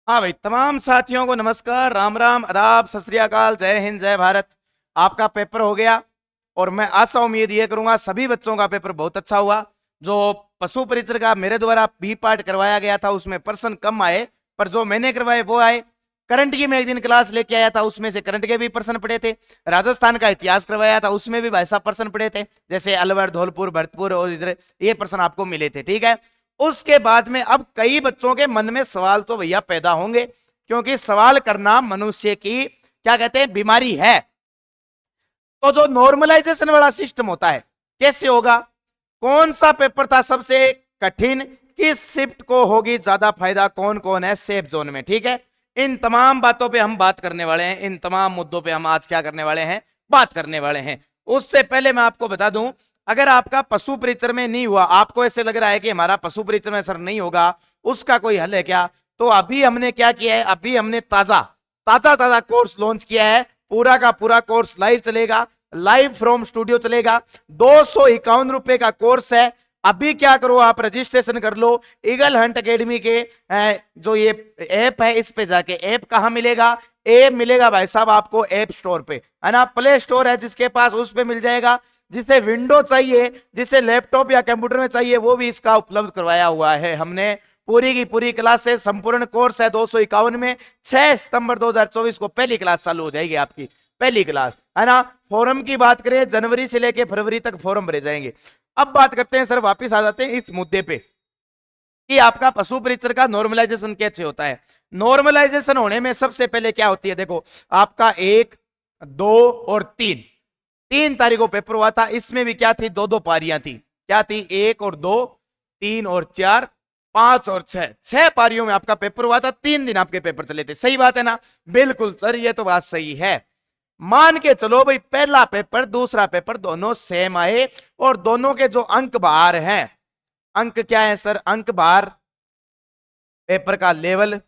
हाँ भाई, तमाम साथियों को नमस्कार, राम राम, आदाब, सत श्री अकाल, जय हिंद, जय भारत। आपका पेपर हो गया और मैं आशा उम्मीद ये करूंगा सभी बच्चों का पेपर बहुत अच्छा हुआ। जो पशु परिचर का मेरे द्वारा बी पार्ट करवाया गया था उसमें पर्सन कम आए, पर जो मैंने करवाए वो आए। करंट की मैं एक दिन क्लास लेके आया था, उसमें से करंट के भी पर्सन पढ़े थे। राजस्थान का इतिहास करवाया था, उसमें भी भाई साहब पर्सन पढ़े थे, जैसे अलवर, धौलपुर, भरतपुर और इधर ये पर्सन आपको मिले थे। ठीक है, उसके बाद में अब कई बच्चों के मन में सवाल तो भैया पैदा होंगे, क्योंकि सवाल करना मनुष्य की क्या कहते हैं बीमारी है। तो जो नॉर्मलाइजेशन वाला सिस्टम होता है कैसे होगा, कौन सा पेपर था सबसे कठिन, किस शिफ्ट को होगी ज्यादा फायदा, कौन कौन है सेफ जोन में। ठीक है, इन तमाम बातों पे हम बात करने वाले हैं, इन तमाम मुद्दों पे हम आज क्या करने वाले हैं, बात करने वाले हैं। उससे पहले मैं आपको बता दूं, अगर आपका पशु परिचर में नहीं हुआ, आपको ऐसे लग रहा है कि हमारा पशु परिचर में असर नहीं होगा, उसका कोई हल है क्या, तो अभी हमने क्या किया है, अभी हमने ताजा ताजा ताजा कोर्स लॉन्च किया है। पूरा का पूरा कोर्स लाइव चलेगा, लाइव फ्रॉम स्टूडियो चलेगा। 251 रुपए का कोर्स है। अभी क्या करो, आप रजिस्ट्रेशन कर लो ईगल हंट एकेडमी के जो ये ऐप है, इस पे जाके। ऐप कहां मिलेगा, ऐप मिलेगा भाई साहब आपको ऐप स्टोर पे, है ना। प्ले स्टोर है जिसके पास, उस पे मिल जाएगा। जिसे विंडो चाहिए, जिसे लैपटॉप या कंप्यूटर में चाहिए, वो भी इसका उपलब्ध करवाया हुआ है हमने। पूरी की पूरी क्लासेस, संपूर्ण कोर्स है 251 में। 6 सितंबर 2024 को पहली क्लास चालू हो जाएगी, आपकी पहली क्लास, है ना। फॉरम की बात करें, जनवरी से लेकर फरवरी तक फॉरम भरे जाएंगे। अब बात करते हैं सर, वापिस आ जाते हैं इस मुद्दे पे कि आपका पशु परिचर का नॉर्मलाइजेशन कैसे होता है। नॉर्मलाइजेशन होने में सबसे पहले क्या होती है, देखो आपका 1, 2 और 3 तारीख को पेपर हुआ था। इसमें भी क्या थी, 2 पारियां थी। क्या थी, 1 और 2, 3 और 4, 5 और 6 पारियों में आपका पेपर हुआ था। 3 दिन आपके पेपर चले थे। सही बात है ना, बिल्कुल सर, ये तो बात सही है। मान के चलो भाई, पहला पेपर दूसरा पेपर दोनों सेम आए और दोनों के जो अंक बाहर हैं, अंक क्या है सर, अंक बाहर पेपर का लेवल,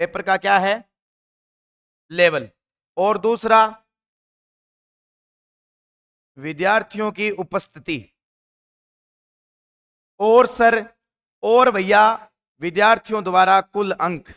पेपर का क्या है, लेवल, और दूसरा विद्यार्थियों की उपस्थिति, और सर, और भैया विद्यार्थियों द्वारा कुल अंक।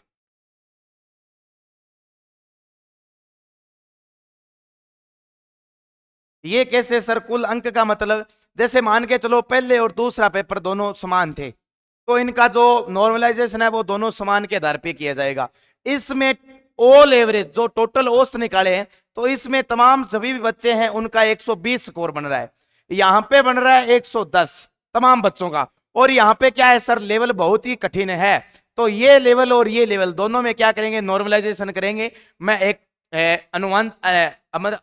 ये कैसे सर, कुल अंक का मतलब, जैसे मान के चलो पहले और दूसरा पेपर दोनों समान थे, तो इनका जो नॉर्मलाइजेशन है वो दोनों समान के आधार पे किया जाएगा। इसमें ऑल एवरेज जो टोटल औसत निकाले हैं, तो इसमें तमाम सभी भी बच्चे हैं उनका 120 स्कोर बन रहा है। यहां पे बन रहा है 110 तमाम बच्चों का। और यहां पे क्या है सर, लेवल बहुत ही कठिन है। तो ये लेवल और ये लेवल दोनों में क्या करेंगे, नॉर्मलाइजेशन करेंगे। मैं एक अनुमान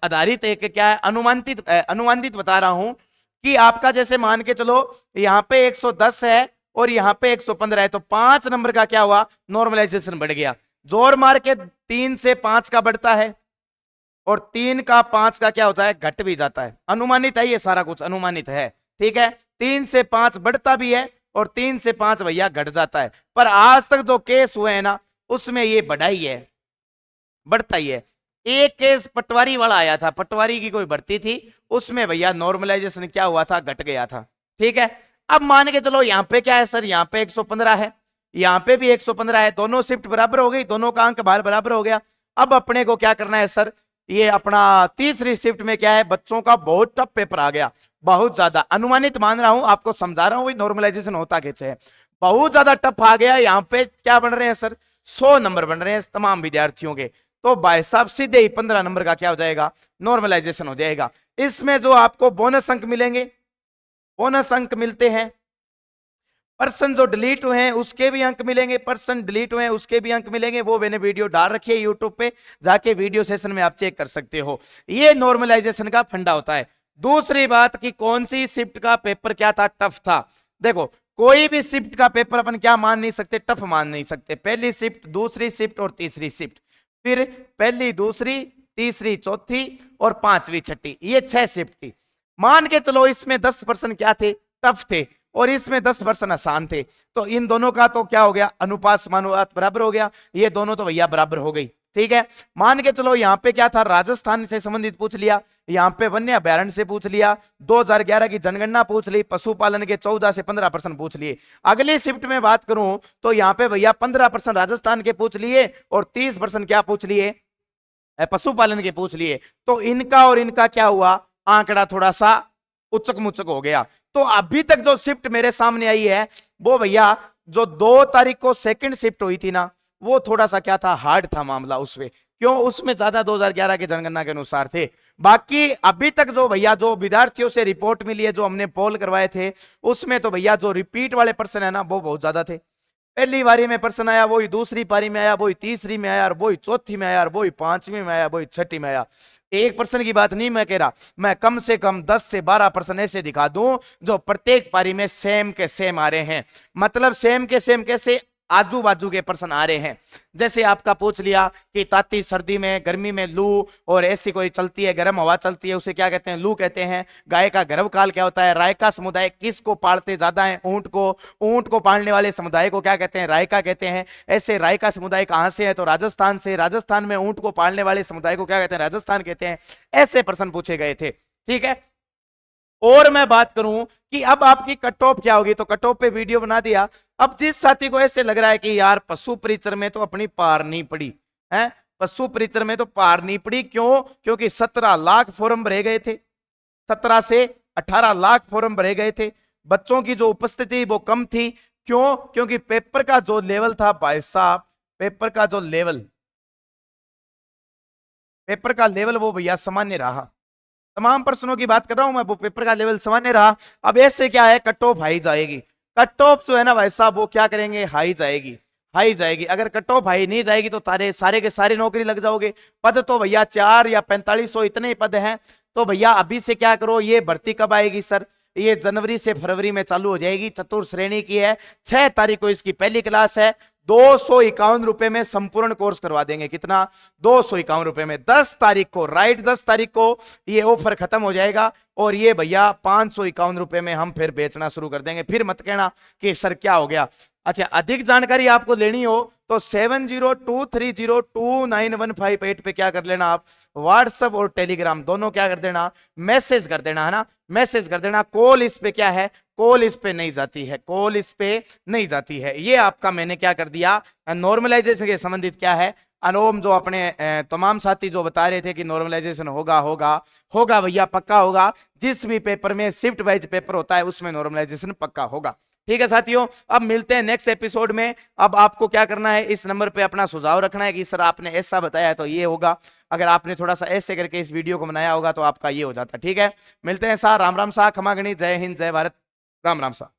आधारित एक क्या है, अनुमानित बता रहा हूं कि आपका जैसे मान के चलो यहां पे 110 है और यहां पे 115 है, तो 5 नंबर का क्या हुआ, नॉर्मलाइजेशन बढ़ गया। जोर मार के 3 से 5 का बढ़ता है और 3 का 5 का क्या होता है, घट भी जाता है। अनुमानित है, ये सारा कुछ अनुमानित है। ठीक है, 3 से 5 बढ़ता भी है और 3 से 5 भैया घट जाता है। पर आज तक जो केस हुए हैं ना, उसमें ये बढ़ा ही है, बढ़ता ही है। एक केस पटवारी वाला आया था, पटवारी की कोई भर्ती थी, उसमें भैया नॉर्मलाइजेशन क्या हुआ था, घट गया था। ठीक है, अब मान के चलो यहां पे क्या है सर, यहां पे 115 है, यहां पे भी 115 है, दोनों शिफ्ट बराबर हो गई, दोनों का अंक बार बराबर हो गया। अब अपने को क्या करना है सर, ये अपना तीसरी शिफ्ट में क्या है, बच्चों का बहुत टफ पेपर आ गया, बहुत ज्यादा। अनुमानित मान रहा हूं, आपको समझा रहा हूं नॉर्मलाइजेशन होता कैसे है। बहुत ज्यादा टफ आ गया। यहाँ पे क्या बन रहे हैं सर, 100 नंबर बन रहे हैं तमाम विद्यार्थियों के। तो भाई साहब सीधे ही 15 नंबर का क्या हो जाएगा, नॉर्मलाइजेशन हो जाएगा। इसमें जो आपको बोनस अंक मिलेंगे, बोनस अंक मिलते हैं। पर्सन जो डिलीट हुए हैं उसके भी अंक मिलेंगे, पर्सन डिलीट हुए हैं उसके भी अंक मिलेंगे। वो मैंने वीडियो डाल रखी है यूट्यूब पे, जाके वीडियो सेशन में आप चेक कर सकते हो। ये नॉर्मलाइजेशन का फंडा होता है। दूसरी बात कि कौन सी शिफ्ट का पेपर क्या था, टफ था। देखो कोई भी शिफ्ट का पेपर अपन क्या मान नहीं सकते, टफ मान नहीं सकते। पहली शिफ्ट, दूसरी शिफ्ट और तीसरी शिफ्ट, फिर पहली, दूसरी, तीसरी, चौथी और पांचवी, छठी, ये 6 शिफ्ट थी। मान के चलो इसमें 10% क्या थे, टफ थे, और इसमें 10% आसान थे। तो इन दोनों का तो क्या हो गया, अनुपात समानुपात बराबर हो गया। ये दोनों तो भैया बराबर हो गई। ठीक है। मान के चलो यहाँ पे क्या था, राजस्थान से संबंधित पूछ लिया, यहाँ पे वन्य अभ्यारण्य से पूछ लिया, 2011 की जनगणना पूछ ली, पशुपालन के 14 से 15% पूछ लिए। अगली शिफ्ट में बात करूं तो यहाँ पे भैया 15% राजस्थान के पूछ लिए और 30% क्या पूछ लिए, पशुपालन के पूछ लिए। तो इनका और इनका क्या हुआ, आंकड़ा थोड़ा सा उचक मुचक हो गया। तो अभी तक जो शिफ्ट मेरे सामने आई है वो भैया जो 2 तारीख को सेकंड शिफ्ट हुई थी ना, वो थोड़ा सा क्या था, हार्ड था मामला उसमें। क्यों, उसमें ज्यादा 2011 के जनगणना के अनुसार थे। बाकी अभी तक जो भैया जो विद्यार्थियों से रिपोर्ट मिली है, जो हमने पोल करवाए थे, उसमें तो भैया जो रिपीट वाले पर्सन है ना वो बहुत ज्यादा थे। पहली बारी में पर्सन आया, वही दूसरी पारी में आया, वही तीसरी में आया, और वही चौथी में आया, और वही 5वीं में आया, वही 6ठी में आया। 1% की बात नहीं मैं कह रहा, मैं कम से कम 10 से 12% ऐसे दिखा दूं जो प्रत्येक पारी में सेम के सेम आ रहे हैं। मतलब सेम के सेम कैसे, आजू बाजू के पर्सन आ रहे हैं। जैसे आपका पूछ लिया कि ताती सर्दी में गर्मी में लू और ऐसी कोई चलती है, गर्म हवा चलती है, उसे क्या कहते हैं, लू कहते हैं। गाय का गर्भकाल क्या होता है, रायका समुदाय किसको पालते ज्यादा है, ऊंट को। ऊंट को पालने वाले समुदाय को क्या कहते हैं, रायका कहते हैं। ऐसे रायका समुदाय कहां से है, तो राजस्थान से। राजस्थान में ऊंट को पालने वाले समुदाय को क्या कहते हैं, राजस्थान कहते हैं। ऐसे प्रश्न पूछे गए थे, ठीक है। और मैं बात करूं कि अब आपकी कट ऑफ क्या होगी, तो कट ऑफ पे वीडियो बना दिया। अब जिस साथी को ऐसे लग रहा है कि यार पशु परिचर में तो अपनी पार नहीं पड़ी है, पशु परिचर में तो पार नहीं पड़ी, क्यों, क्योंकि 17 लाख फॉर्म भरे गए थे, 17 से 18 लाख फॉर्म भरे गए थे। बच्चों की जो उपस्थिति वो कम थी, क्यों, क्योंकि पेपर का जो लेवल था भाई साहब, पेपर का जो लेवल, पेपर का लेवल वो भैया सामान्य रहा। तमाम प्रश्नों की बात कर रहा हूं मैं, वो पेपर का लेवल सामान्य रहा। अब ऐसे क्या है, कट ऑफ हाई जाएगी। कट ऑफ जो है ना भाई साहब, वो क्या करेंगे, हाई जाएगी, हाई जाएगी। अगर कट ऑफ हाई नहीं जाएगी तो तारे सारे के सारे नौकरी लग जाओगे। पद तो भैया 4 या 4500 इतने ही पद हैं। तो भैया अभी से क्या करो, ये भर्ती कब आएगी सर, ये जनवरी से फरवरी में चालू हो जाएगी। चतुर्थ श्रेणी की है, 6 तारीख को इसकी पहली क्लास है। 251 रुपए में संपूर्ण कोर्स करवा देंगे। कितना, 251 रुपए में। 10 तारीख को, राइट 10 तारीख को ये ऑफर खत्म हो जाएगा और ये भैया 551 रुपए में हम फिर बेचना शुरू कर देंगे। फिर मत कहना कि सर क्या हो गया। अच्छा, अधिक जानकारी आपको लेनी हो तो 7023029158 पे क्या कर लेना आप, व्हाट्सएप और टेलीग्राम दोनों क्या कर देना, मैसेज कर देना, है ना, मैसेज कर देना। कॉल इस पे क्या है, कॉल इस पे नहीं जाती है, कॉल इस पे नहीं जाती है। ये आपका मैंने क्या कर दिया, नॉर्मलाइजेशन के संबंधित क्या है, अनुलोम जो अपने तमाम साथी जो बता रहे थे कि नॉर्मलाइजेशन होगा होगा होगा भैया, पक्का होगा। जिस भी पेपर में शिफ्ट वाइज पेपर होता है उसमें नॉर्मलाइजेशन पक्का होगा। ठीक है साथियों, अब मिलते हैं नेक्स्ट एपिसोड में। अब आपको क्या करना है, इस नंबर पे अपना सुझाव रखना है कि सर आपने ऐसा बताया है तो ये होगा। अगर आपने थोड़ा सा ऐसे करके इस वीडियो को बनाया होगा तो आपका ये हो जाता। ठीक है, मिलते हैं साहब, राम राम साहब, खमा गणी, जय हिंद, जय भारत, राम राम साहब।